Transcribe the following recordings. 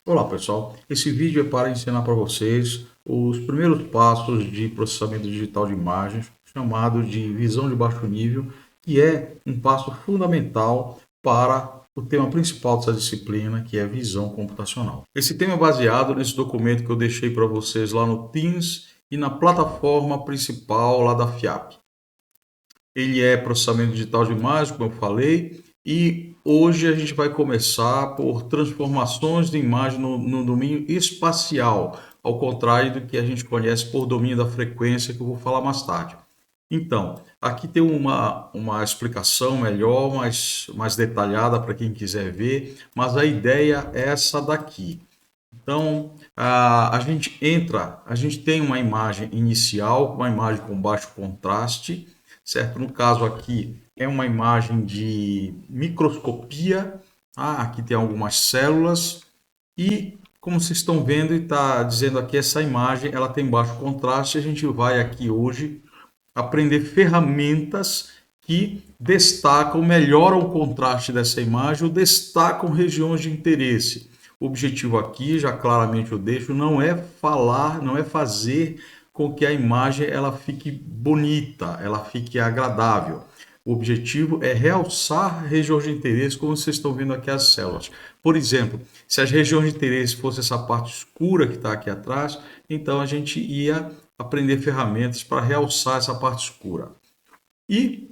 Olá pessoal, esse vídeo é para ensinar para vocês os primeiros passos de processamento digital de imagens, chamado de visão de baixo nível, que é um passo fundamental para o tema principal dessa disciplina, que é visão computacional. Esse tema é baseado nesse documento que eu deixei para vocês lá no Teams e na plataforma principal lá da FIAP. Ele é processamento digital de imagem, como eu falei, e hoje a gente vai começar por transformações de imagem no domínio espacial, ao contrário do que a gente conhece por domínio da frequência, que eu vou falar mais tarde. Então, aqui tem uma explicação melhor, mais detalhada para quem quiser ver, mas a ideia é essa daqui. Então, a gente tem uma imagem inicial, uma imagem com baixo contraste, certo? No caso aqui é uma imagem de microscopia, tá? Aqui tem algumas células e, como vocês estão vendo, e está dizendo aqui, essa imagem ela tem baixo contraste. A gente vai aqui hoje aprender ferramentas que destacam, melhoram o contraste dessa imagem ou destacam regiões de interesse. O objetivo aqui, já claramente eu deixo, não é falar, não é fazer com que a imagem ela fique bonita, ela fique agradável. O objetivo é realçar regiões de interesse, como vocês estão vendo aqui as células. Por exemplo, se as regiões de interesse fosse essa parte escura que está aqui atrás, então a gente ia aprender ferramentas para realçar essa parte escura. E,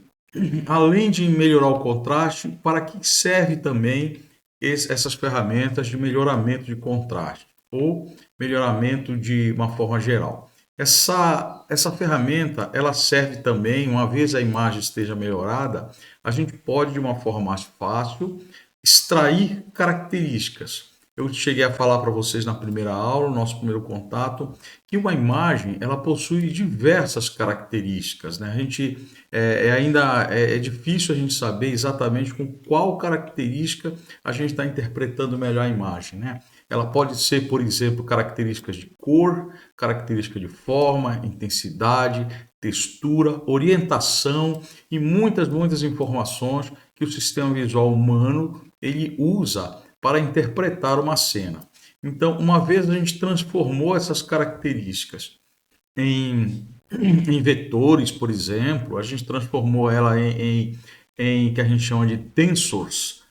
além de melhorar o contraste, para que serve também essas ferramentas de melhoramento de contraste ou melhoramento de uma forma geral? Essa ferramenta ela serve também, uma vez a imagem esteja melhorada, a gente pode, de uma forma mais fácil, extrair características. Eu cheguei a falar para vocês na primeira aula, no nosso primeiro contato, que uma imagem ela possui diversas características, né? A gente ainda é difícil a gente saber exatamente com qual característica a gente está interpretando melhor a imagem, né? Ela pode ser, por exemplo, características de cor, característica de forma, intensidade, textura, orientação e muitas informações que o sistema visual humano ele usa para interpretar uma cena. Então, uma vez a gente transformou essas características em vetores, por exemplo, a gente transformou ela em que a gente chama de tensors,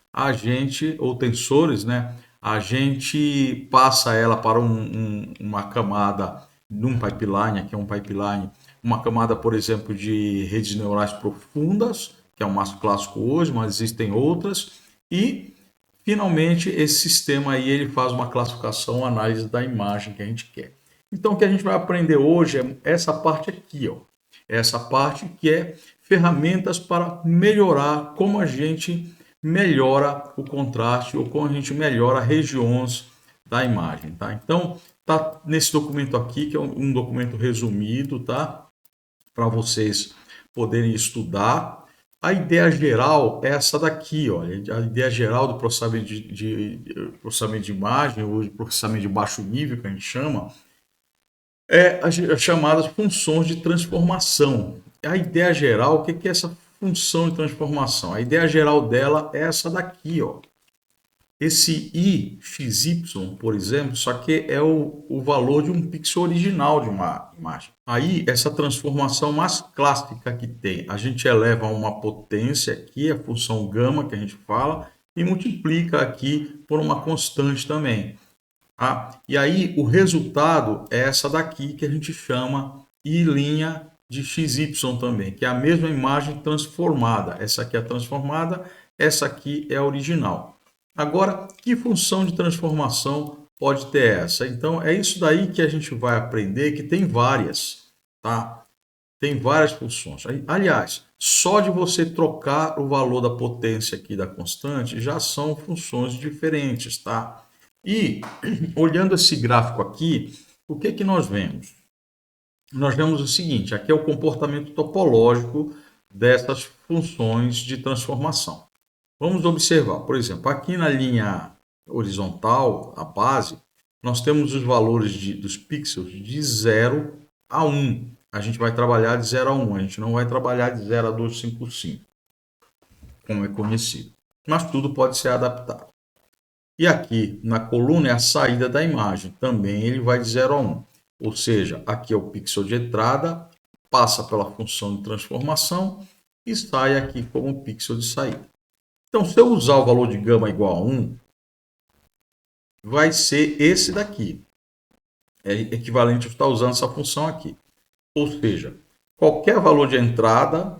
ou tensores, né? A gente passa ela para uma camada num pipeline, aqui é um pipeline, uma camada, por exemplo, de redes neurais profundas, que é o mais clássico hoje, mas existem outras, e finalmente esse sistema aí ele faz uma classificação, uma análise da imagem que a gente quer. Então, o que a gente vai aprender hoje é essa parte aqui, ó. Essa parte que é ferramentas para melhorar como a gente melhora o contraste ou como a gente melhora regiões da imagem, tá? Então, tá nesse documento aqui, que é um documento resumido, tá? Para vocês poderem estudar. A ideia geral é essa daqui, ó. A ideia geral do processamento de imagem, ou de processamento de baixo nível, que a gente chama, é as chamadas funções de transformação. A ideia geral, o que é essa função de transformação? A ideia geral dela é essa daqui, ó. Esse i, xy, por exemplo, só que é o valor de um pixel original de uma imagem. Aí, essa transformação mais clássica que tem, a gente eleva a uma potência aqui, a função gama que a gente fala, e multiplica aqui por uma constante também. Tá? E aí o resultado é essa daqui que a gente chama I' de XY também, que é a mesma imagem transformada. Essa aqui é a transformada, essa aqui é a original. Agora, que função de transformação pode ter essa? Então, é isso daí que a gente vai aprender, que tem várias, tá? Tem várias funções. Aliás, só de você trocar o valor da potência aqui da constante já são funções diferentes, tá? E olhando esse gráfico aqui, o que que nós vemos? Nós vemos o seguinte, aqui é o comportamento topológico dessas funções de transformação. Vamos observar, por exemplo, aqui na linha horizontal, a base, nós temos os valores dos pixels de 0 a 1. A gente vai trabalhar de 0 a 1, a gente não vai trabalhar de 0 a 255, como é conhecido. Mas tudo pode ser adaptado. E aqui na coluna é a saída da imagem, também ele vai de 0 a 1. Ou seja, aqui é o pixel de entrada, passa pela função de transformação e sai aqui como pixel de saída. Então, se eu usar o valor de gama igual a 1, vai ser esse daqui. É equivalente a estar usando essa função aqui. Ou seja, qualquer valor de entrada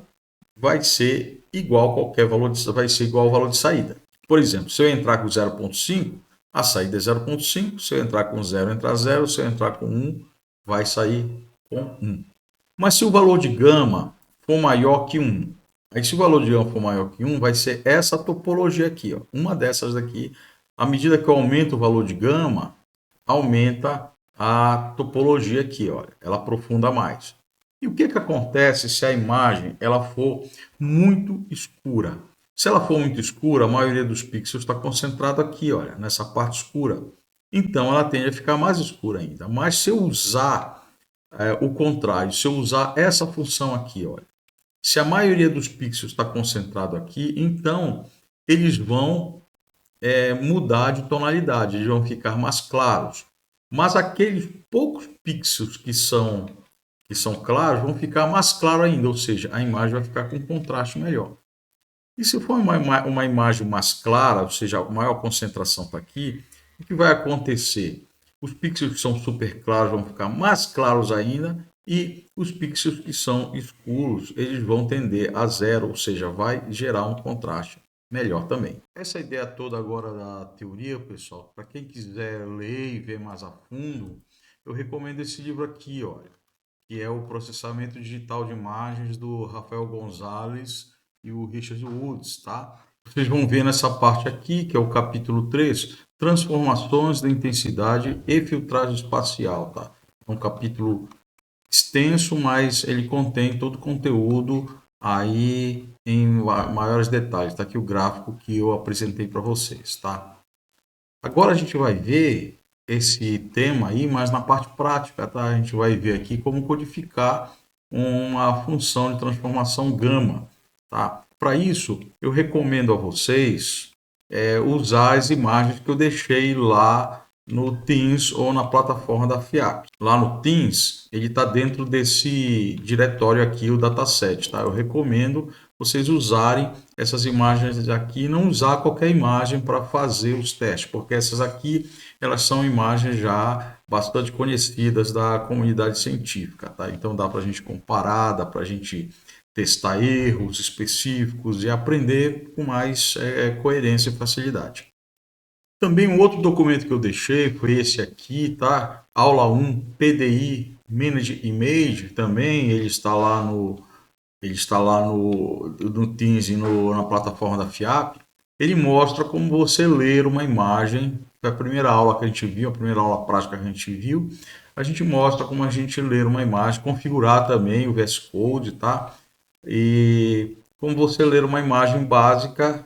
vai ser igual a qualquer valor vai ser igual ao valor de saída. Por exemplo, se eu entrar com 0,5, a saída é 0,5. Se eu entrar com 0, entra 0. Se eu entrar com 1, vai sair com 1. Mas se o valor de gama for maior que 1, aí se o valor de gama for maior que 1, vai ser essa topologia aqui, ó, uma dessas daqui. À medida que eu aumento o valor de gama, aumenta a topologia aqui, olha, ela aprofunda mais. E o que acontece se a imagem ela for muito escura? Se ela for muito escura, a maioria dos pixels está concentrado aqui, olha, nessa parte escura. Então ela tende a ficar mais escura ainda. Mas se eu usar o contrário, se eu usar essa função aqui, olha, se a maioria dos pixels está concentrado aqui, então eles vão mudar de tonalidade, eles vão ficar mais claros. Mas aqueles poucos pixels que são claros vão ficar mais claros ainda, ou seja, a imagem vai ficar com um contraste melhor. E se for uma imagem mais clara, ou seja, a maior concentração está aqui, o que vai acontecer? Os pixels que são super claros vão ficar mais claros ainda e os pixels que são escuros, eles vão tender a zero, ou seja, vai gerar um contraste melhor também. Essa ideia toda agora da teoria, pessoal, para quem quiser ler e ver mais a fundo, eu recomendo esse livro aqui, olha, que é o Processamento Digital de Imagens do Rafael Gonzalez e o Richard Woods, tá? Vocês vão ver nessa parte aqui, que é o capítulo 3, Transformações da Intensidade e Filtragem Espacial, tá? É um capítulo extenso, mas ele contém todo o conteúdo aí em maiores detalhes. Tá aqui o gráfico que eu apresentei para vocês, tá? Agora a gente vai ver esse tema aí, mas na parte prática, tá? A gente vai ver aqui como codificar uma função de transformação gama, tá? Para isso, eu recomendo a vocês usar as imagens que eu deixei lá no Teams ou na plataforma da FIAP. Lá no Teams, ele está dentro desse diretório aqui, o dataset, tá? Eu recomendo vocês usarem essas imagens aqui e não usar qualquer imagem para fazer os testes, porque essas aqui, elas são imagens já bastante conhecidas da comunidade científica, tá? Então dá para a gente comparar, dá para a gente testar erros específicos e aprender com mais coerência e facilidade. Também um outro documento que eu deixei foi esse aqui, tá? Aula 1, PDI Manage Image, também ele está lá no Teams e na plataforma da FIAP. Ele mostra como você ler uma imagem. Foi a primeira aula que a gente viu, a primeira aula prática que a gente viu. A gente mostra como a gente ler uma imagem, configurar também o VS Code, tá? E como você ler uma imagem básica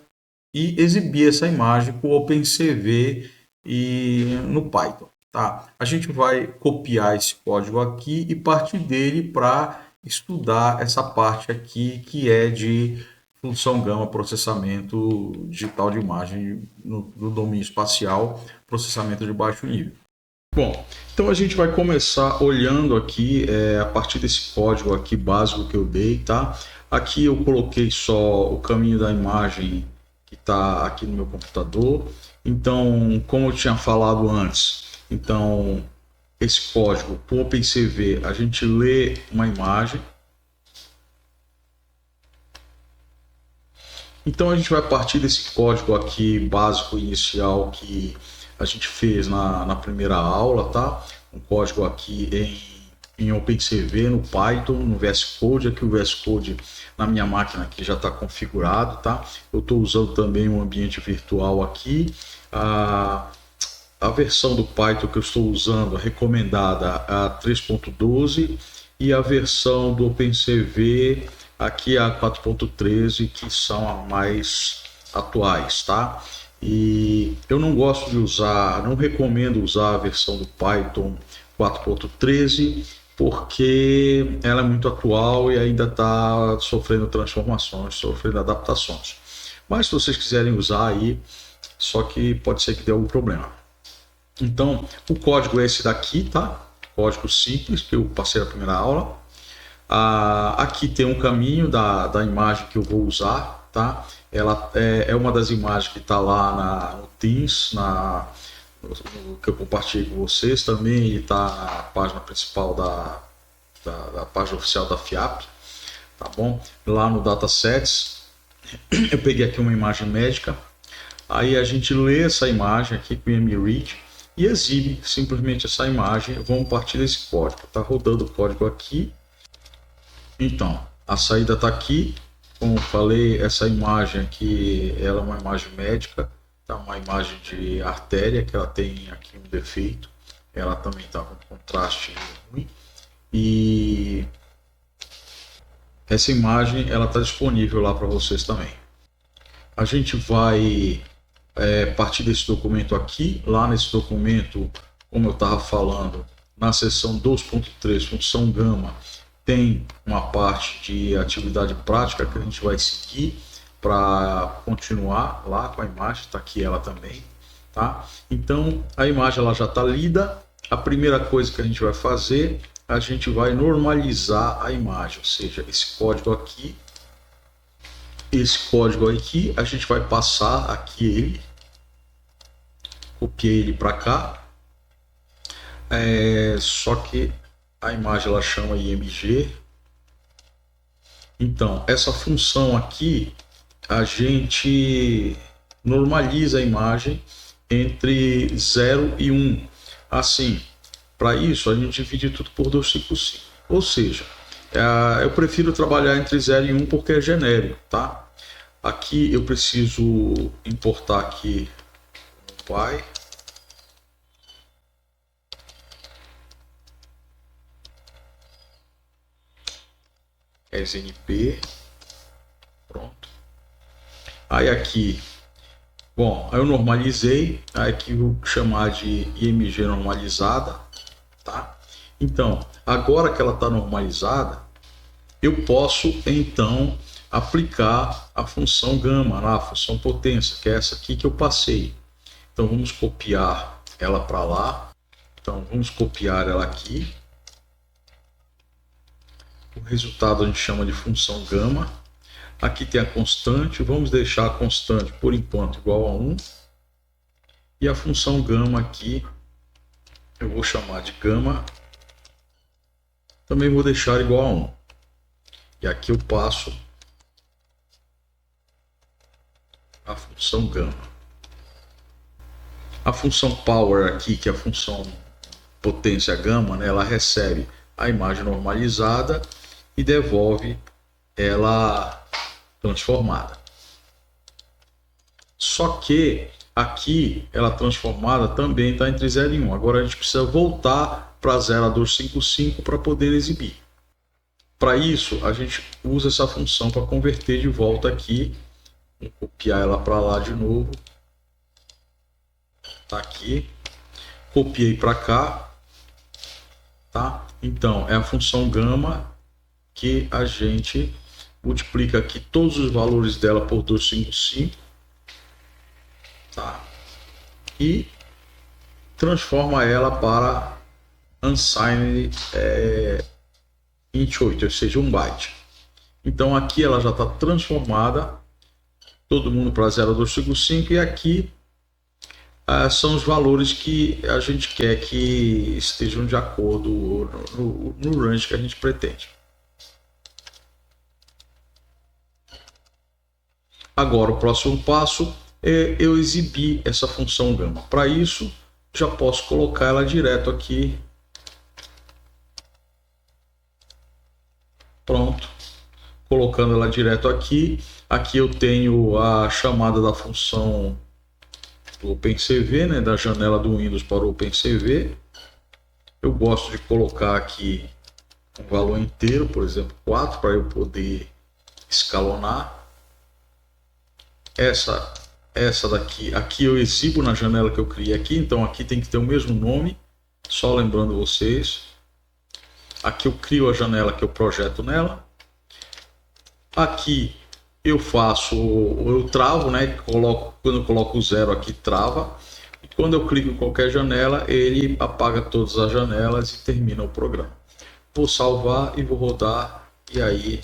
e exibir essa imagem com o OpenCV e no Python, tá? A gente vai copiar esse código aqui e partir dele para estudar essa parte aqui que é de função gama, processamento digital de imagem no domínio espacial, processamento de baixo nível. Bom, então a gente vai começar olhando aqui a partir desse código aqui básico que eu dei, tá? Aqui eu coloquei só o caminho da imagem que está aqui no meu computador. Então, como eu tinha falado antes, então esse código, o OpenCV, a gente lê uma imagem. Então a gente vai partir desse código aqui básico inicial que a gente fez na primeira aula, tá? Um código aqui em OpenCV, no Python, no VS Code. Aqui o VS Code na minha máquina aqui já está configurado, tá? Eu estou usando também um ambiente virtual aqui. A versão do Python que eu estou usando, a recomendada, a 3.12, e a versão do OpenCV aqui a 4.13, que são as mais atuais, tá? E eu não gosto de usar, não recomendo usar a versão do Python 4.13, porque ela é muito atual e ainda está sofrendo transformações, sofrendo adaptações. Mas se vocês quiserem usar aí só que pode ser que dê algum problema. Então, o código é esse daqui, tá? Código simples, que eu passei na primeira aula. Aqui tem um caminho da imagem que eu vou usar, tá? Ela é uma das imagens que está lá no Teams, que eu compartilhei com vocês. Também está na página principal da página oficial da FIAP, tá bom? Lá no Datasets, eu peguei aqui uma imagem médica. Aí a gente lê essa imagem aqui com o IMRead e exibe simplesmente essa imagem. Vamos partir desse código. Está rodando o código aqui. Então, a saída está aqui. Como eu falei, essa imagem aqui, ela é uma imagem médica, tá? Uma imagem de artéria, que ela tem aqui um defeito. Ela também está com contraste ruim. E essa imagem, ela está disponível lá para vocês também. A gente vai partir desse documento aqui. Lá nesse documento, como eu estava falando, na seção 2.3, função gama, tem uma parte de atividade prática que a gente vai seguir para continuar lá com a imagem. Está aqui ela também, tá? Então a imagem ela já está lida. A primeira coisa que a gente vai fazer, a gente vai normalizar a imagem, ou seja, esse código aqui, a gente vai passar aqui ele, copiei ele para cá, só que a imagem ela chama IMG. Então essa função aqui, a gente normaliza a imagem entre 0 e 1. Assim, para isso a gente divide tudo por 255. Ou seja, eu prefiro trabalhar entre 0 e 1 porque é genérico, tá? Aqui eu preciso importar aqui o Py. SNP, pronto. Aí aqui, bom, eu normalizei, aí aqui eu vou chamar de IMG normalizada, tá? Então, agora que ela está normalizada, eu posso então aplicar a função gama, a função potência, que é essa aqui que eu passei. Então vamos copiar ela para lá. Então vamos copiar ela aqui. O resultado a gente chama de função gama. Aqui tem a constante, vamos deixar a constante por enquanto igual a 1. E a função gama aqui, eu vou chamar de gama, também vou deixar igual a 1. E aqui eu passo a função gama. A função power aqui, que é a função potência gama, né, ela recebe a imagem normalizada e devolve ela transformada. Só que aqui ela transformada também está entre 0 e 1. Agora a gente precisa voltar para 0 a 255 para poder exibir. Para isso a gente usa essa função para converter de volta aqui. Vou copiar ela para lá de novo. Tá aqui. Copiei para cá. Tá? Então é a função gama que a gente multiplica aqui todos os valores dela por 255, tá? E transforma ela para unsigned int 8, ou seja, 1 byte. Então aqui ela já está transformada, todo mundo para 0 a 255, e aqui são os valores que a gente quer que estejam de acordo no range que a gente pretende. Agora o próximo passo é eu exibir essa função gama. Para isso, já posso colocar ela direto aqui. Pronto. Colocando ela direto aqui. Aqui eu tenho a chamada da função do OpenCV, né, da janela do Windows para o OpenCV. Eu gosto de colocar aqui um valor inteiro, por exemplo, 4, para eu poder escalonar. Essa daqui, aqui eu exibo na janela que eu criei aqui, então aqui tem que ter o mesmo nome, só lembrando vocês. Aqui eu crio a janela que eu projeto nela. Aqui eu travo, né? Quando eu coloco o 0 aqui, trava. E quando eu clico em qualquer janela, ele apaga todas as janelas e termina o programa. Vou salvar e vou rodar, e aí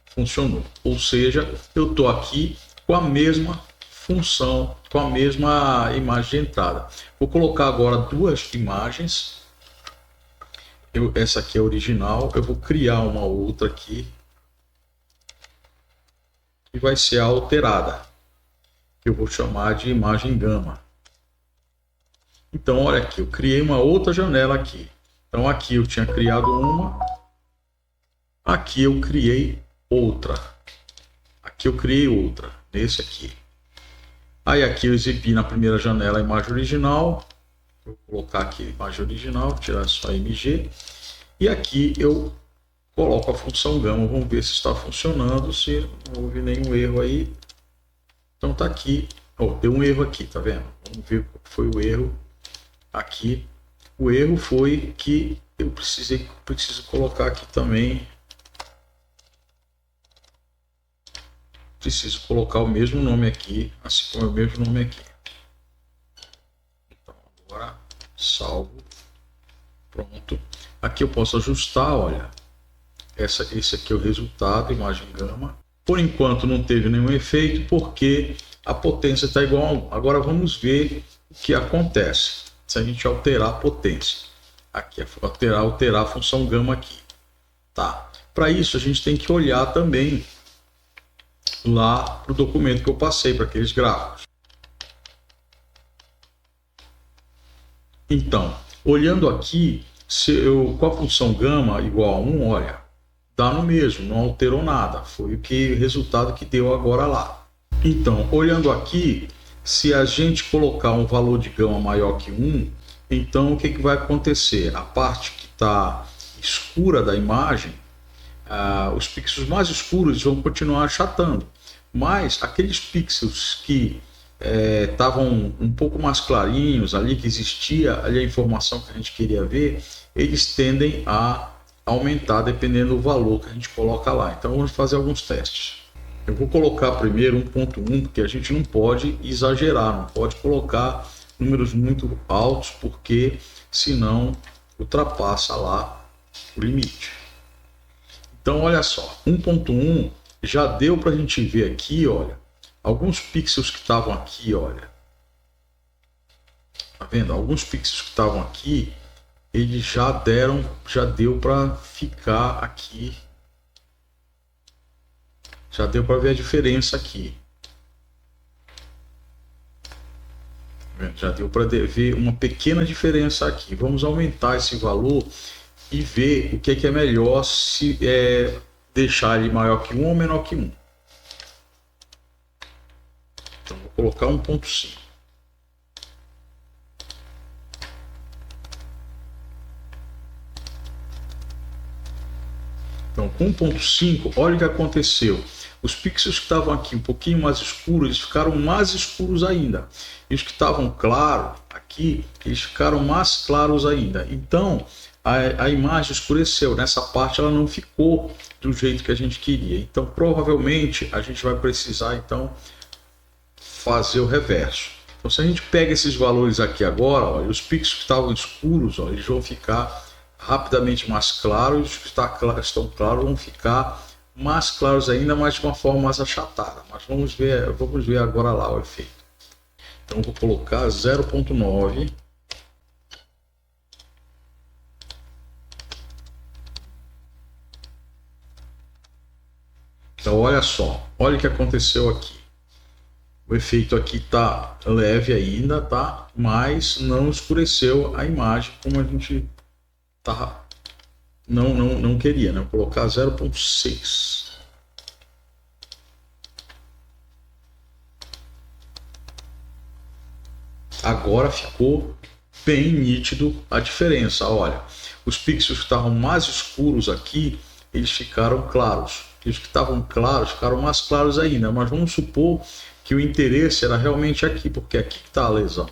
funcionou. Ou seja, eu estou aqui com a mesma função, com a mesma imagem de entrada. Vou colocar agora duas imagens. Essa aqui é a original. Eu vou criar uma outra aqui e vai ser a alterada, que eu vou chamar de imagem gama. Então, olha aqui, eu criei uma outra janela aqui. Então, aqui eu tinha criado uma, aqui eu criei outra, aqui eu criei outra, nesse aqui. Aí aqui eu exibi na primeira janela a imagem original, vou colocar aqui a imagem original, tirar só MG, e aqui eu coloco a função gama. Vamos ver se está funcionando, se não houve nenhum erro aí. Então tá aqui, deu um erro aqui, tá vendo? Vamos ver qual foi o erro aqui. O erro foi que eu preciso colocar aqui também. Preciso colocar o mesmo nome aqui, assim como o mesmo nome aqui. Então agora salvo, pronto. Aqui eu posso ajustar, olha. Esse aqui é o resultado, imagem gama. Por enquanto não teve nenhum efeito, porque a potência está igual a 1. Agora vamos ver o que acontece se a gente alterar a potência. Aqui, alterar a função gama aqui. Tá. Para isso a gente tem que olhar também lá para o documento que eu passei, para aqueles gráficos. Então, olhando aqui, com a função gama igual a 1, olha, dá no mesmo, não alterou nada. Foi o resultado que deu agora lá. Então, olhando aqui, se a gente colocar um valor de gama maior que 1, então o que vai acontecer? A parte que está escura da imagem, os pixels mais escuros vão continuar achatando, mas aqueles pixels que estavam um pouco mais clarinhos ali, que existia ali a informação que a gente queria ver, eles tendem a aumentar dependendo do valor que a gente coloca lá. Então vamos fazer alguns testes. Eu vou colocar primeiro 1.1, porque a gente não pode exagerar, não pode colocar números muito altos, porque senão ultrapassa lá o limite. Então olha só, 1.1 já deu para a gente ver aqui, olha, alguns pixels que estavam aqui, olha, tá vendo? Alguns pixels que estavam aqui, eles já deu para ficar aqui, já deu para ver a diferença aqui, já deu para ver uma pequena diferença aqui. Vamos aumentar esse valor e ver o que é melhor, se deixar ele maior que 1 ou menor que 1. Então vou colocar 1.5. Então, com 1.5, olha o que aconteceu. Os pixels que estavam aqui um pouquinho mais escuros, eles ficaram mais escuros ainda. E os que estavam claros aqui, eles ficaram mais claros ainda. Então, a imagem escureceu. Nessa parte ela não ficou do jeito que a gente queria. Então, provavelmente, a gente vai precisar, então, fazer o reverso. Então, se a gente pega esses valores aqui agora, olha, os pixels que estavam escuros, olha, eles vão ficar rapidamente mais claros, os que estão claros vão ficar mais claros ainda, mas de uma forma mais achatada. Mas vamos ver agora lá o efeito. Então vou colocar 0.9. Então olha só, olha o que aconteceu aqui. O efeito aqui tá leve ainda, tá? Mas não escureceu a imagem como a gente não queria, né? Vou colocar 0.6. Agora ficou bem nítido a diferença. Olha, os pixels que estavam mais escuros aqui, eles ficaram claros. E os que estavam claros ficaram mais claros ainda. Mas vamos supor que o interesse era realmente aqui, porque é aqui que está a lesão.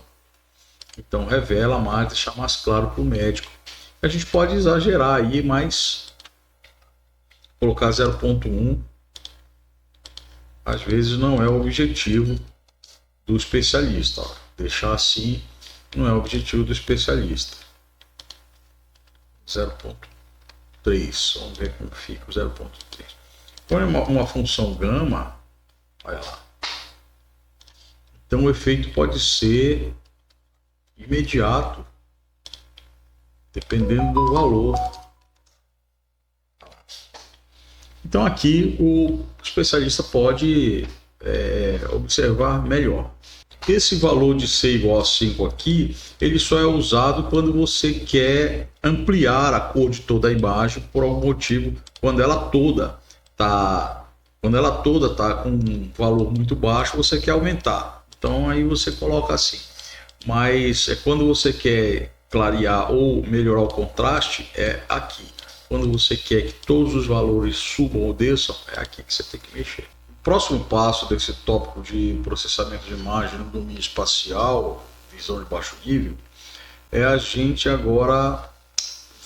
Então revela mais, deixa mais claro para o médico. A gente pode exagerar aí, mas colocar 0.1 às vezes não é o objetivo do especialista. Ó. Deixar assim não é o objetivo do especialista. 0.3, vamos ver como fica o 0.3. Põe uma função gama, olha lá. Então o efeito pode ser imediato, dependendo do valor. Então aqui o especialista pode observar melhor. Esse valor de C igual a 5 aqui, ele só é usado quando você quer ampliar a cor de toda a imagem por algum motivo, quando ela toda está com um valor muito baixo, você quer aumentar. Então aí você coloca assim. Mas quando você quer clarear ou melhorar o contraste, é aqui. Quando você quer que todos os valores subam ou desçam, é aqui que você tem que mexer. O próximo passo desse tópico de processamento de imagem no domínio espacial, visão de baixo nível, é a gente agora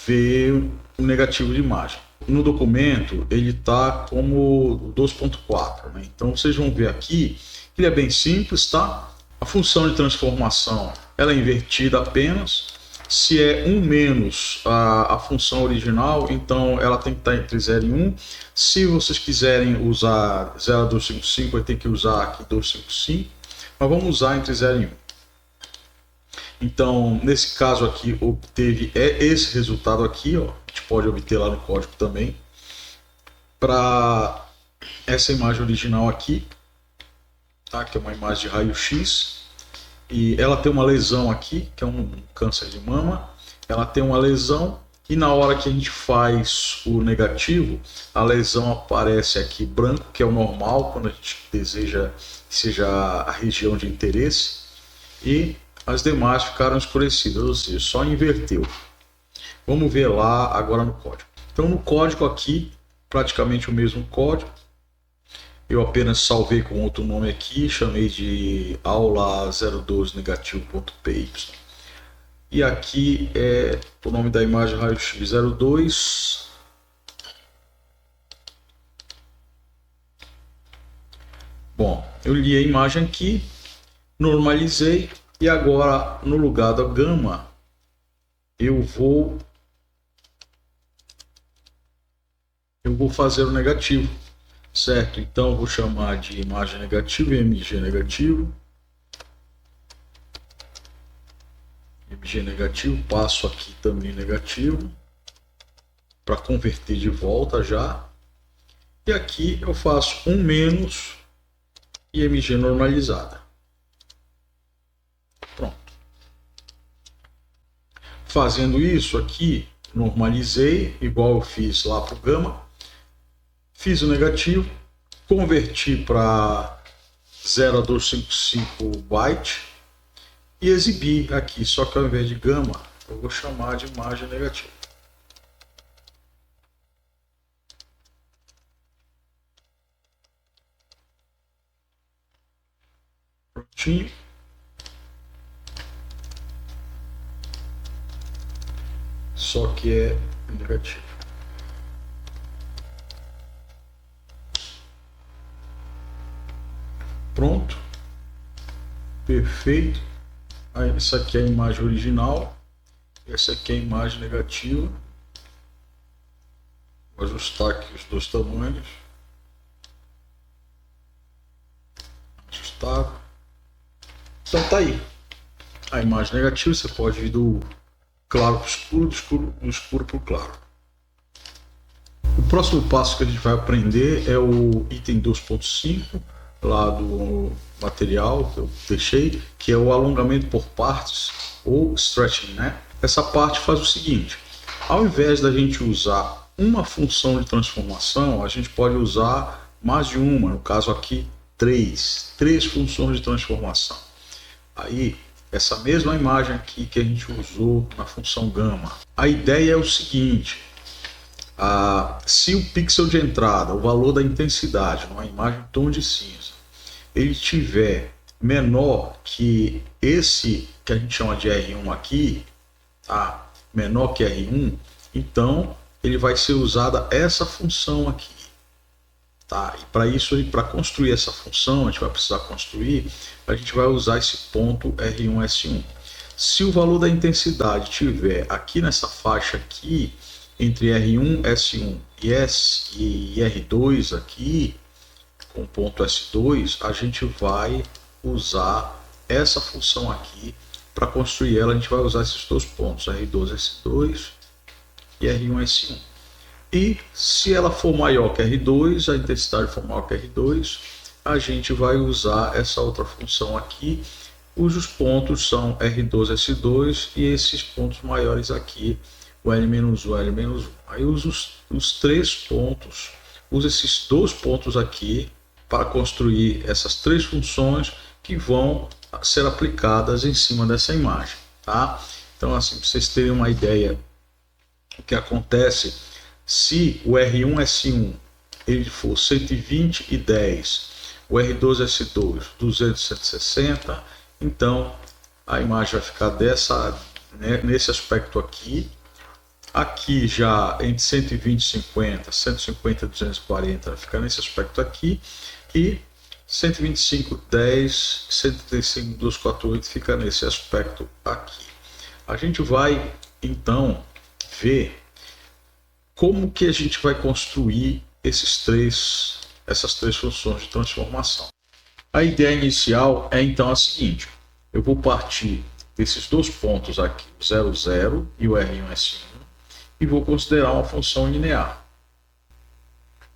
ver o negativo de imagem. No documento ele está como 2.4, né? Então vocês vão ver aqui que ele é bem simples, tá? A função de transformação ela é invertida apenas. Se é 1 menos a função original, então ela tem que estar entre 0 e 1. Se vocês quiserem usar 0,255, vai ter que usar aqui 255. Mas vamos usar entre 0 e 1. Então, nesse caso aqui, obteve esse resultado aqui, ó. A gente pode obter lá no código também. Para essa imagem original aqui, tá? Que é uma imagem de raio-x. E ela tem uma lesão aqui, que é um câncer de mama. Ela tem uma lesão e na hora que a gente faz o negativo, a lesão aparece aqui branco, que é o normal, quando a gente deseja que seja a região de interesse. E as demais ficaram escurecidas, ou seja, só inverteu. Vamos ver lá agora no código. Então no código aqui, praticamente o mesmo código. Eu apenas salvei com outro nome aqui, chamei de aula 02 negativo.py. E aqui é o nome da imagem raio-x 02. Bom, eu li a imagem aqui, normalizei e agora no lugar da gama eu vou fazer o negativo. Certo, então eu vou chamar de imagem negativa, MG negativo. MG negativo, passo aqui também negativo, para converter de volta já. E aqui eu faço 1 menos e MG normalizada. Pronto. Fazendo isso aqui, normalizei, igual eu fiz lá para o gama. Fiz o negativo, converti para 0,255 byte e exibi aqui, só que ao invés de gama, eu vou chamar de imagem negativa. Prontinho. Só que é negativo. Pronto, perfeito. Aí, essa aqui é a imagem original, essa aqui é a imagem negativa. Vou ajustar aqui os dois tamanhos. Ajustado. Então tá aí. A imagem negativa você pode ir do claro para o escuro, do escuro para o claro. O próximo passo que a gente vai aprender é o item 2.5. Lá do material que eu deixei, que é o alongamento por partes ou stretching, né? Essa parte faz o seguinte: ao invés da gente usar uma função de transformação, a gente pode usar mais de uma, no caso aqui três funções de transformação. Aí essa mesma imagem aqui que a gente usou na função gama, a ideia é o seguinte: se o pixel de entrada, o valor da intensidade numa imagem tom de cinza, ele tiver menor que esse que a gente chama de R1 aqui, tá? Menor que R1, então ele vai ser usada essa função aqui. Tá? E para isso, para construir essa função, a gente vai precisar construir, a gente vai usar esse ponto R1S1. Se o valor da intensidade estiver aqui nessa faixa aqui, entre R1, S1 e R2 aqui, com ponto S2, a gente vai usar essa função aqui. Para construir ela, a gente vai usar esses dois pontos, R2, S2 e R1, S1. E se ela for maior que R2, a intensidade for maior que R2, a gente vai usar essa outra função aqui, cujos pontos são R2, S2 e esses pontos maiores aqui, o L-1, L-1. Aí uso os três pontos, uso esses dois pontos aqui para construir essas três funções que vão ser aplicadas em cima dessa imagem, tá? Então, assim, para vocês terem uma ideia o que acontece se o R1S1 ele for 120 e 10, o R2S2 200 e 160, então a imagem vai ficar nesse aspecto aqui. Aqui já entre 120 e 50, 150 e 240 vai ficar nesse aspecto aqui. E 125, 10, 135, 248 fica nesse aspecto aqui. A gente vai então ver como que a gente vai construir essas três funções de transformação. A ideia inicial é então a seguinte: eu vou partir desses dois pontos aqui, o 0, 0 e o R1S1, e vou considerar uma função linear.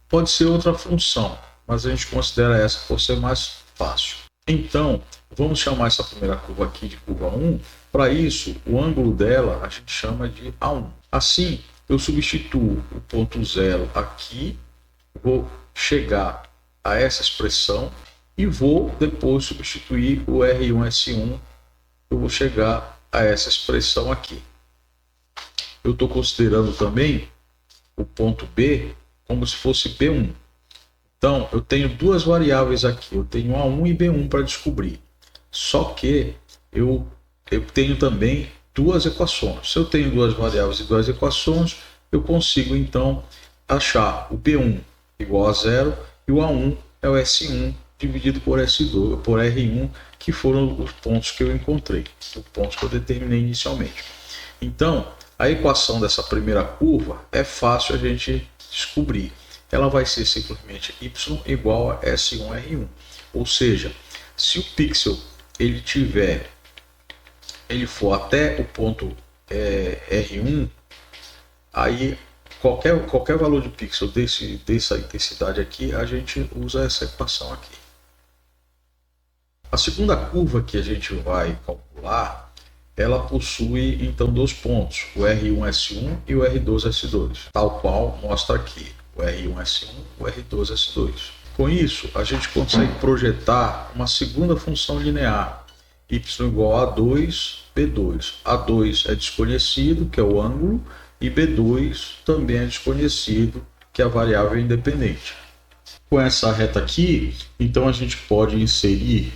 Pode ser outra função, mas a gente considera essa por ser mais fácil. Então, vamos chamar essa primeira curva aqui de curva 1. Para isso, o ângulo dela a gente chama de A1. Assim, eu substituo o ponto 0 aqui, vou chegar a essa expressão e vou depois substituir o R1S1, eu vou chegar a essa expressão aqui. Eu estou considerando também o ponto B como se fosse B1. Então, eu tenho duas variáveis aqui, eu tenho A1 e B1 para descobrir. Só que eu tenho também duas equações. Se eu tenho duas variáveis e duas equações, eu consigo então achar o B1 igual a 0 e o A1 é o S1 dividido por S2, por R1, que foram os pontos que eu encontrei, os pontos que eu determinei inicialmente. Então, a equação dessa primeira curva é fácil a gente descobrir. Ela vai ser simplesmente y igual a S1R1. Ou seja, se o pixel ele for até o ponto R1, aí qualquer valor de pixel dessa intensidade aqui, a gente usa essa equação aqui. A segunda curva que a gente vai calcular, ela possui então dois pontos, o R1S1 e o R2S2, tal qual mostra aqui, o R1S1 e o R2S2. Com isso, a gente consegue projetar uma segunda função linear, y igual a 2, B2. A2 é desconhecido, que é o ângulo, e B2 também é desconhecido, que é a variável independente. Com essa reta aqui, então a gente pode inserir.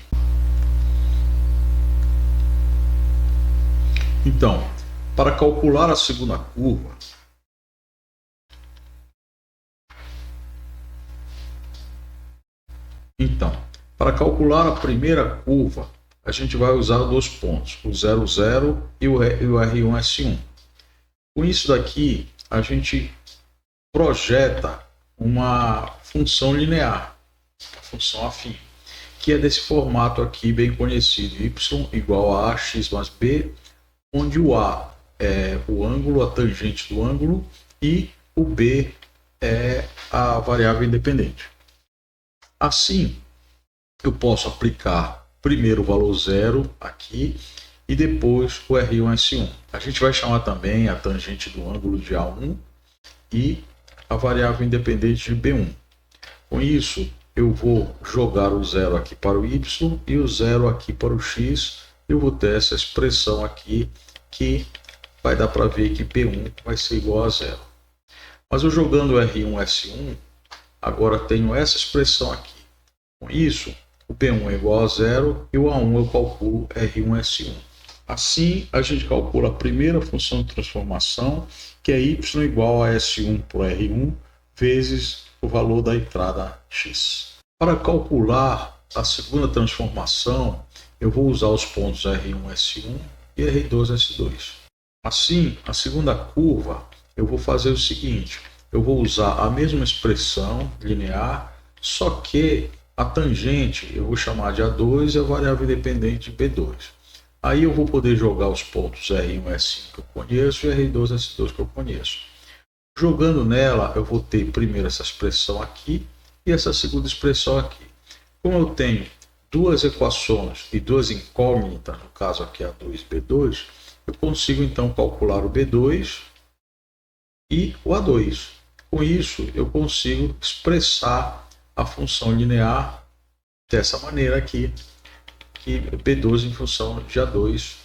Então, para calcular a segunda curva, para calcular a primeira curva, a gente vai usar dois pontos, o 0, 0 e o R1S1. Com isso daqui, a gente projeta uma função linear, uma função afim, que é desse formato aqui bem conhecido, y igual a ax mais b, onde o a é o ângulo, a tangente do ângulo, e o b é a variável independente. Assim, eu posso aplicar primeiro o valor 0 aqui e depois o R1S1. A gente vai chamar também a tangente do ângulo de A1 e a variável independente de B1. Com isso, eu vou jogar o 0 aqui para o Y e o 0 aqui para o X. Eu vou ter essa expressão aqui que vai dar para ver que B1 vai ser igual a 0. Mas eu jogando o R1S1, agora tenho essa expressão aqui. Com isso, o B1 é igual a 0 e o A1 eu calculo R1S1. Assim, a gente calcula a primeira função de transformação, que é y igual a S1 por R1 vezes o valor da entrada x. Para calcular a segunda transformação, eu vou usar os pontos R1, S1 e R2, S2. Assim, a segunda curva, eu vou fazer o seguinte, eu vou usar a mesma expressão linear, só que a tangente eu vou chamar de A2 e a variável independente de B2. Aí eu vou poder jogar os pontos R1, S1 que eu conheço e R2, S2 que eu conheço. Jogando nela, eu vou ter primeiro essa expressão aqui e essa segunda expressão aqui. Como eu tenho duas equações e duas incógnitas, no caso aqui A2 e B2, eu consigo então calcular o B2 e o A2. Com isso, eu consigo expressar a função linear dessa maneira aqui, que B2 em função de A2.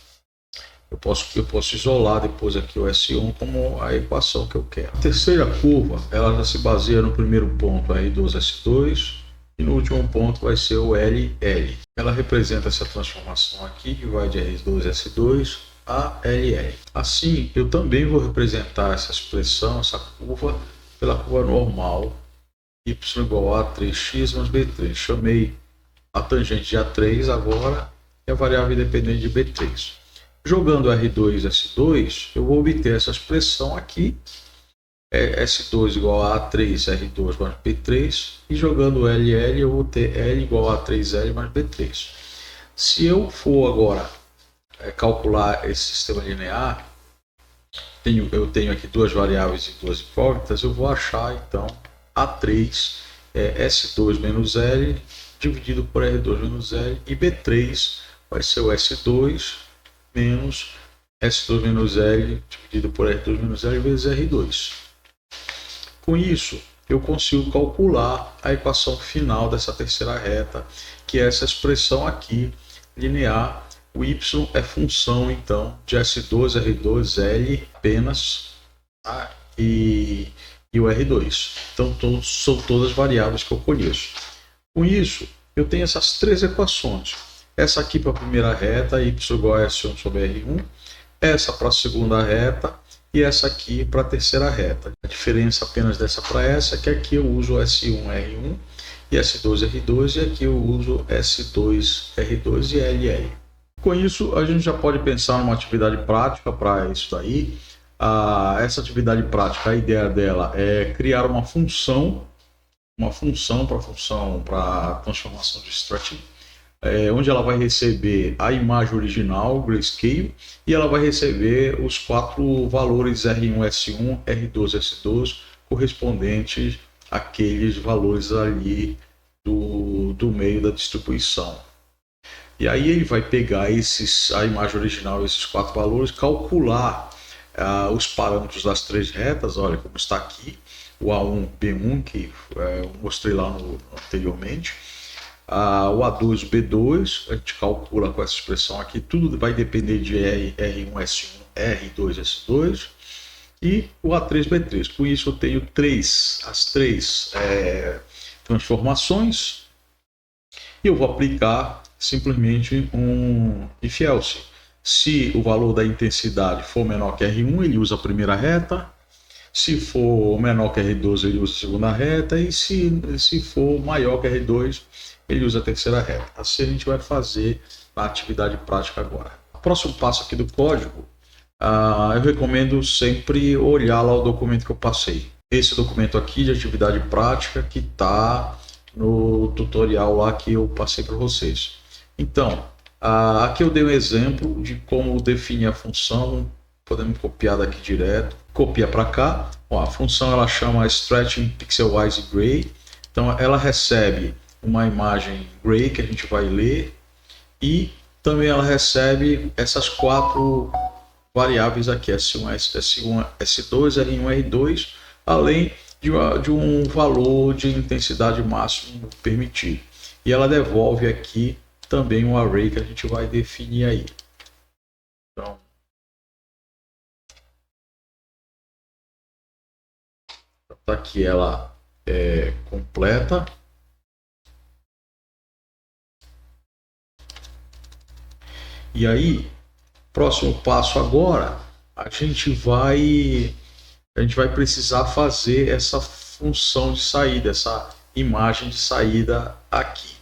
Eu posso isolar depois aqui o S1 como a equação que eu quero. A terceira curva, ela já se baseia no primeiro ponto R2, S2, e no último ponto vai ser o LL. Ela representa essa transformação aqui, que vai de R2, S2 a LL. Assim, eu também vou representar essa expressão, essa curva, pela curva normal, y igual a 3x mais b3. Chamei a tangente de A3 agora e a variável independente de B3. Jogando R2, S2, eu vou obter essa expressão aqui, S2 igual a A3, R2 mais B3, e jogando LL eu vou ter L igual a 3L mais B3. Se eu for agora calcular esse sistema linear, eu tenho aqui duas variáveis e duas incógnitas, eu vou achar então A3 é S2 menos L dividido por R2 menos L, e B3 vai ser o S2 menos S2 menos L dividido por R2 menos L vezes R2. Com isso, eu consigo calcular a equação final dessa terceira reta, que é essa expressão aqui, linear. O y é função, então, de S2, R2, L apenas, tá? e o R2. Então, são todas variáveis que eu conheço. Com isso, eu tenho essas três equações. Essa aqui para a primeira reta, y igual a S1 sobre R1. Essa para a segunda reta e essa aqui para a terceira reta. A diferença apenas dessa para essa é que aqui eu uso S1, R1 e S2, R2, e aqui eu uso S2, R2 e LL. Com isso, a gente já pode pensar numa atividade prática para isso daí. Essa atividade prática, a ideia dela é criar uma função para a transformação de stretching, onde ela vai receber a imagem original, grayscale, e ela vai receber os quatro valores R1, S1, R2, S2, correspondentes àqueles valores ali do meio da distribuição. E aí ele vai pegar a imagem original, esses quatro valores, calcular os parâmetros das três retas, olha como está aqui, o A1, B1, que eu mostrei lá anteriormente, o A2, B2, a gente calcula com essa expressão aqui, tudo vai depender de R1, S1, R2, S2, e o A3, B3. Com isso eu tenho as três transformações, e eu vou aplicar simplesmente um if else. Se o valor da intensidade for menor que R1, ele usa a primeira reta. Se for menor que R2, ele usa a segunda reta. E se for maior que R2, ele usa a terceira reta. Assim a gente vai fazer na atividade prática agora. O próximo passo aqui do código, eu recomendo sempre olhar lá o documento que eu passei. Esse documento aqui de atividade prática que está no tutorial lá que eu passei para vocês. Então, aqui eu dei um exemplo de como definir a função. Podemos copiar daqui direto. Copia para cá. A função ela chama Stretching Pixelwise Gray. Então ela recebe uma imagem gray que a gente vai ler, e também ela recebe essas quatro variáveis aqui, S1, S1, S2, R1, R2, além de um valor de intensidade máximo permitido. E ela devolve aqui também um array que a gente vai definir aí. Então, tá aqui ela completa. E aí, próximo passo agora, a gente vai precisar fazer essa função de saída, essa imagem de saída aqui.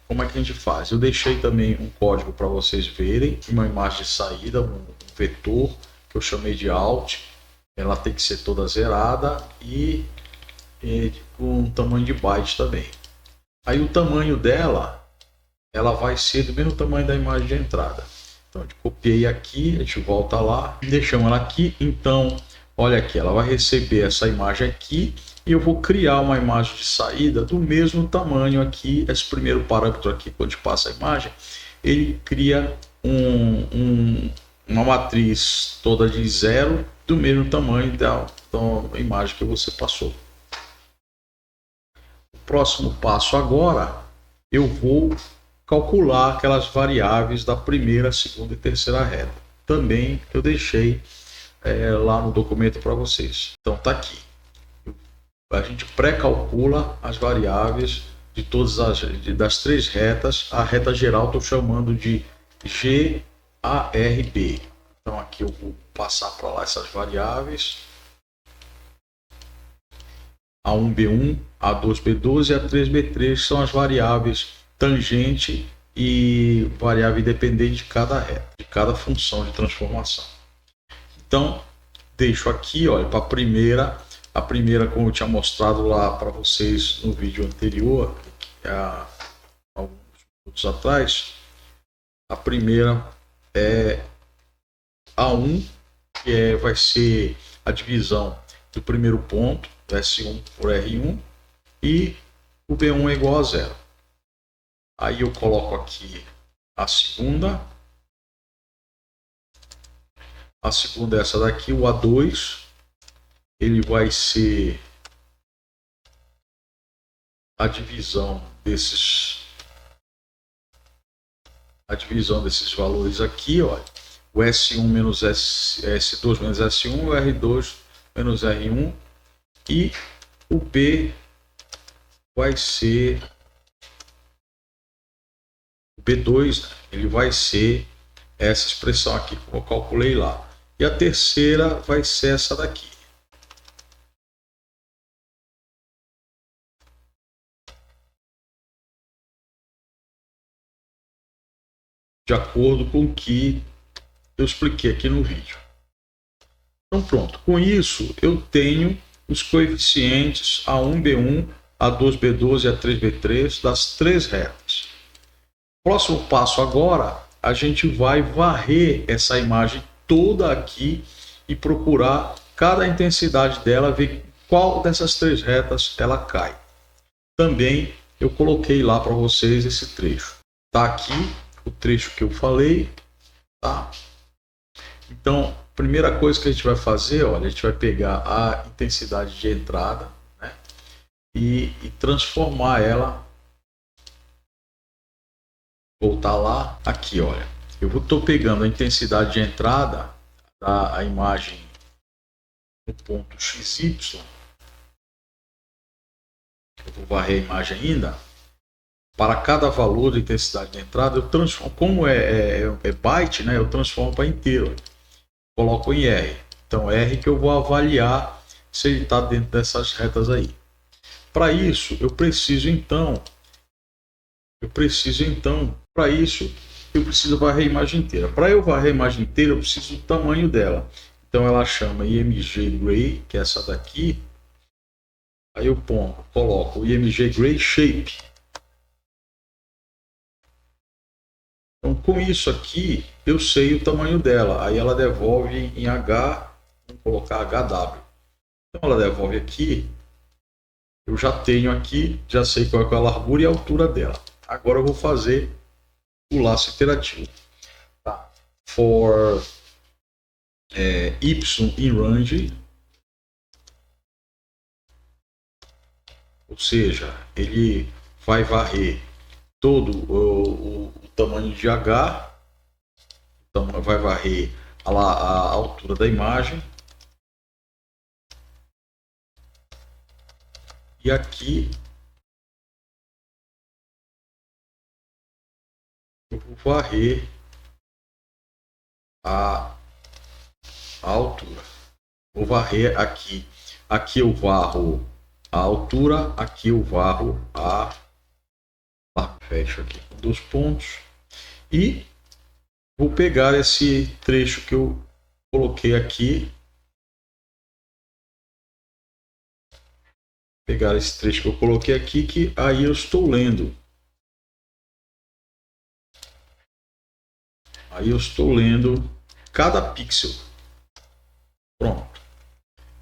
Como é que a gente faz? Eu deixei também um código para vocês verem, uma imagem de saída, um vetor que eu chamei de alt. Ela tem que ser toda zerada e com um tamanho de byte também. Aí o tamanho dela, ela vai ser do mesmo tamanho da imagem de entrada. Então eu copiei aqui, a gente volta lá, deixamos ela aqui. Então olha aqui, ela vai receber essa imagem aqui e eu vou criar uma imagem de saída do mesmo tamanho aqui. Esse primeiro parâmetro aqui, quando a gente passa a imagem, ele cria uma matriz toda de zero do mesmo tamanho da imagem que você passou. O próximo passo agora, eu vou calcular aquelas variáveis da primeira, segunda e terceira reta. Também eu deixei lá no documento para vocês. Então tá aqui. A gente pré-calcula as variáveis de todas das três retas. A reta geral estou chamando de GARB. Então aqui eu vou passar para lá essas variáveis. A1B1, A2B12 e A3B3 são as variáveis tangente e variável independente de cada reta, de cada função de transformação. Então, deixo aqui, olha, para a primeira, como eu tinha mostrado lá para vocês no vídeo anterior, há alguns minutos atrás, a primeira é A1, que vai ser a divisão do primeiro ponto, S1 por R1, e o B1 é igual a zero. Aí eu coloco aqui a segunda. A segunda é essa daqui, o A2. Ele vai ser a divisão desses valores aqui, olha. O S1 menos S2 menos S1, o R2 menos R1 e o B vai ser o B2, né? Ele vai ser essa expressão aqui que eu calculei lá. E a terceira vai ser essa daqui. De acordo com o que eu expliquei aqui no vídeo. Então pronto, com isso eu tenho os coeficientes A1B1, A2B12 e A3B3 das três retas. Próximo passo agora, a gente vai varrer essa imagem toda aqui e procurar cada intensidade dela, ver qual dessas três retas ela cai. Também eu coloquei lá para vocês esse trecho. Tá aqui o trecho que eu falei, tá? Então, primeira coisa que a gente vai fazer, olha, a gente vai pegar a intensidade de entrada, né, e transformar ela, voltar lá, aqui, olha. Eu estou pegando a intensidade de entrada da imagem no ponto XY. Eu vou varrer a imagem ainda. Para cada valor de intensidade de entrada, eu transformo, como é byte, né, eu transformo para inteiro. Coloco em R. Então, R que eu vou avaliar se ele está dentro dessas retas aí. Para isso, eu preciso então, para isso, eu preciso varrer a imagem inteira. Para eu varrer a imagem inteira, eu preciso do tamanho dela. Então, ela chama IMG Gray, que é essa daqui. Aí eu coloco o IMG Gray Shape. Então, com isso aqui, eu sei o tamanho dela. Aí ela devolve em H, vamos colocar HW. Então, ela devolve aqui. Eu já tenho aqui, já sei qual é a largura e a altura dela. Agora eu vou fazer o laço iterativo. Tá. For Y in range, ou seja, ele vai varrer todo o tamanho de H, então vai varrer a altura da imagem. E aqui eu vou varrer a altura. Vou varrer aqui. Aqui eu varro a altura, aqui eu varro fecho aqui com 2 pontos e vou pegar esse trecho que eu coloquei aqui, que aí eu estou lendo. Aí eu estou lendo cada pixel. Pronto.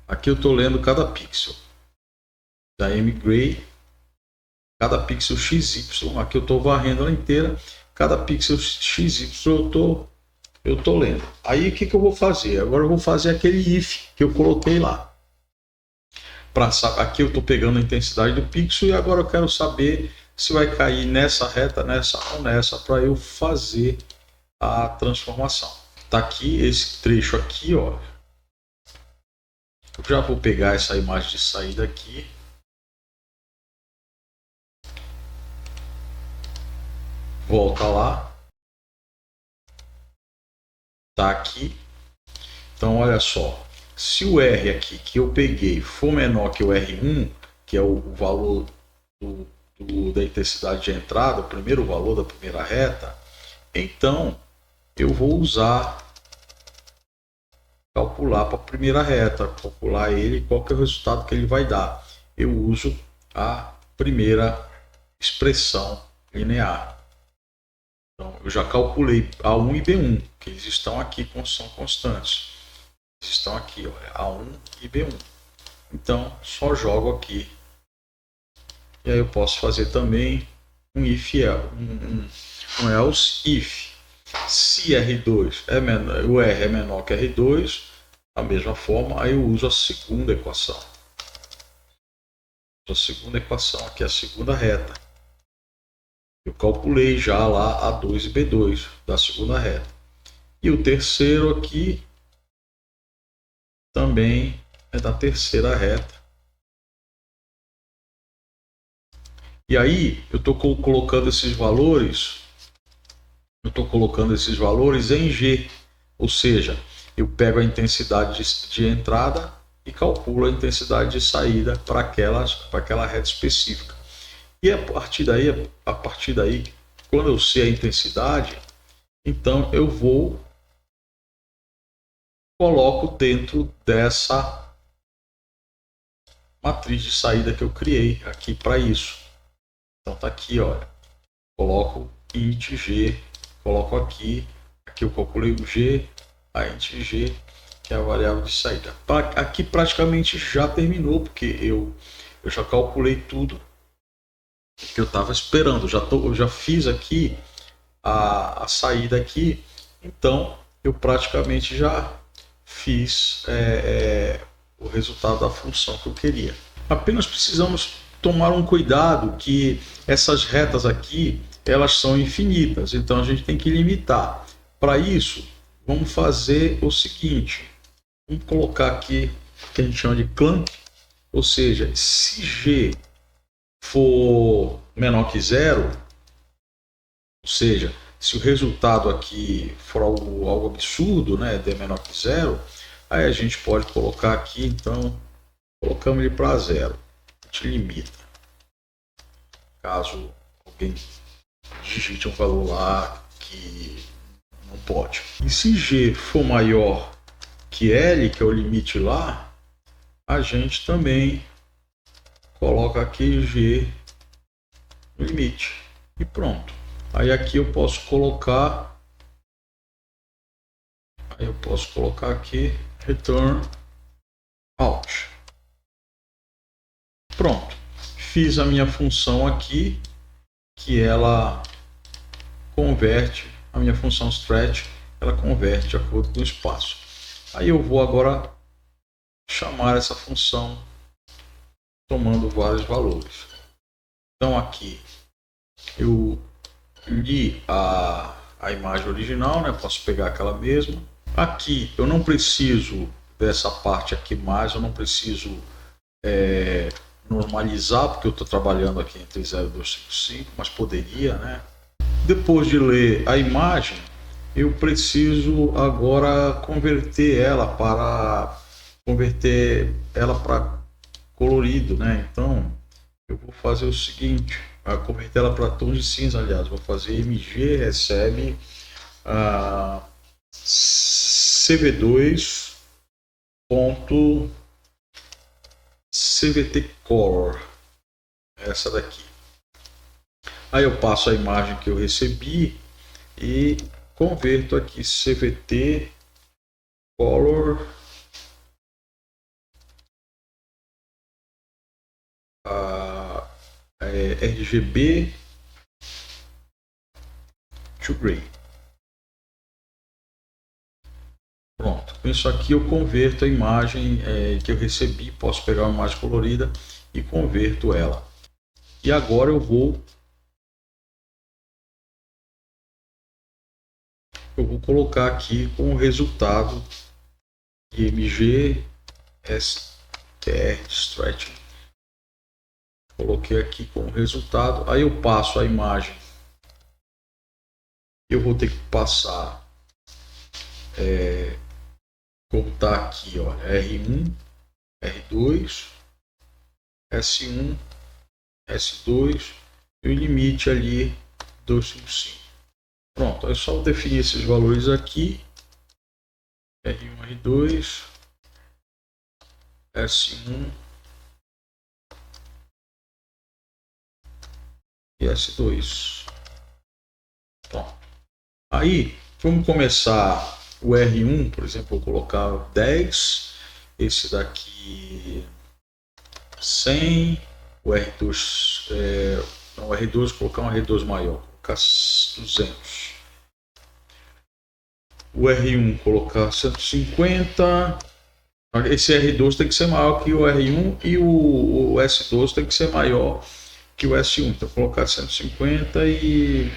Aqui eu estou lendo cada pixel da mGray, cada pixel XY. Aqui eu estou varrendo ela inteira. Cada pixel XY eu estou lendo. Aí o que eu vou fazer? Agora eu vou fazer aquele if que eu coloquei lá. Aqui eu estou pegando a intensidade do pixel e agora eu quero saber se vai cair nessa reta, nessa ou nessa, para eu fazer a transformação. Tá aqui esse trecho aqui, ó. Eu já vou pegar essa imagem de saída aqui. Volta lá. Tá aqui. Então olha só, se o R aqui que eu peguei for menor que o R1, que é o valor da intensidade de entrada, o primeiro valor da primeira reta, então eu vou calcular para a primeira reta, calcular ele, qual que é o resultado que ele vai dar. Eu uso a primeira expressão linear. Então eu já calculei A1 e B1, que eles estão aqui, são constantes. Eles estão aqui, ó, A1 e B1. Então só jogo aqui. E aí eu posso fazer também um if, um else if. Se R2 o R é menor que R2, da mesma forma, aí eu uso a segunda equação. A segunda equação aqui é a segunda reta. Eu calculei já lá A2 e B2 da segunda reta. E o terceiro aqui também é da terceira reta. E aí eu estou colocando esses valores. Em G, ou seja, eu pego a intensidade de entrada e calculo a intensidade de saída para aquela reta específica. E a partir daí, quando eu sei a intensidade, então eu coloco dentro dessa matriz de saída que eu criei aqui para isso. Então tá aqui, olha, coloco int G, coloco aqui eu calculei o G, a int G, que é a variável de saída. Aqui praticamente já terminou, porque eu já calculei tudo que eu estava esperando. Eu já fiz aqui a saída aqui, então eu praticamente já fiz o resultado da função que eu queria. Apenas precisamos tomar um cuidado que essas retas aqui elas são infinitas, então a gente tem que limitar. Para isso, vamos fazer o seguinte, vamos colocar aqui o que a gente chama de clamp, ou seja, se G for menor que zero, ou seja, se o resultado aqui for algo absurdo, né, der menor que zero, aí a gente pode colocar aqui, então, colocamos ele para zero, a gente limita. Caso alguém digite um valor lá que não pode. E se G for maior que L, que é o limite lá, a gente também coloca aqui G no limite. E pronto. Aí aqui eu posso colocar aqui return out. Pronto. Fiz a minha função aqui, que ela converte, a minha função stretch, ela converte de acordo com o espaço. Aí eu vou agora chamar essa função tomando vários valores. Então aqui eu li a imagem original, né? Posso pegar aquela mesma. Aqui eu não preciso dessa parte aqui mais, eu não preciso normalizar, porque eu estou trabalhando aqui entre 0 e 255, mas poderia, né? Depois de ler a imagem, eu preciso agora converter ela para colorido, né? Então eu vou fazer o seguinte, converter ela para tom de cinza, aliás, vou fazer mg recebe cv2.cvt color, essa daqui. Aí eu passo a imagem que eu recebi e converto aqui cvt color RGB to gray. Pronto, com isso aqui eu converto a imagem que eu recebi, posso pegar uma imagem colorida e converto ela. E agora eu vou colocar aqui com o resultado IMG STR Stretching. Coloquei aqui com o resultado, aí eu passo a imagem. Eu vou ter que passar como está aqui, ó, R1, R2, S1, S2 e o limite ali 255. Pronto, é só definir esses valores aqui, R1, R2, S1 e S2. Pronto. Aí, vamos começar o R1, por exemplo, vou colocar 10, esse daqui 100, o R2, o R2 vou colocar um R2 maior, vou colocar 200. O R1 colocar 150, esse R2 tem que ser maior que o R1 e o S2 tem que ser maior que o S1, então vou colocar 150 e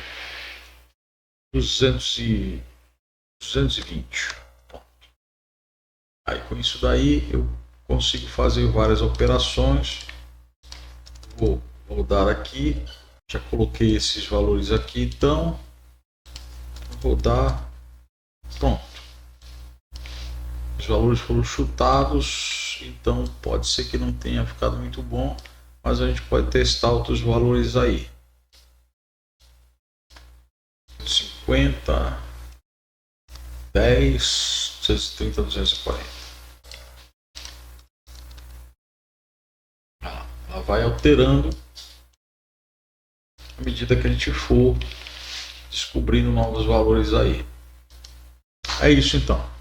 220. Aí com isso daí eu consigo fazer várias operações. Vou rodar aqui, já coloquei esses valores aqui, então rodar, pronto. Os valores foram chutados, então pode ser que não tenha ficado muito bom, mas a gente pode testar outros valores aí. 50, 10, 230, 240. Ela vai alterando à medida que a gente for descobrindo novos valores aí. É isso então.